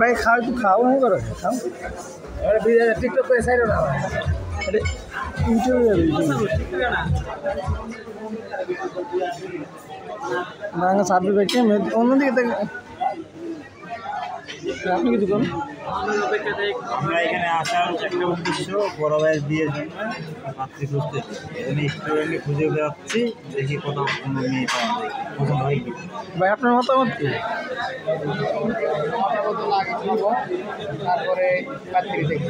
ভাই খাও একটু খাও হ্যাঁ করো খাও টিকটক করে সাইড না ইউটিউবে সার্ভে দেখে অন্যদিকে আপনি কিছু করুন। আমরা এখানে আসার একটা উদ্দেশ্য বড় ভাইয়ের বিয়ের জন্য পাত্রী খুঁজতে স্টুডেন্টকে খুঁজে বেড়াচ্ছি, দেখি কোথাও কোনো মেয়ে পাওয়া যায় পছন্দ হয় কি। ভাই আপনার মতামত কি? তারপরে পাত্রী দেখি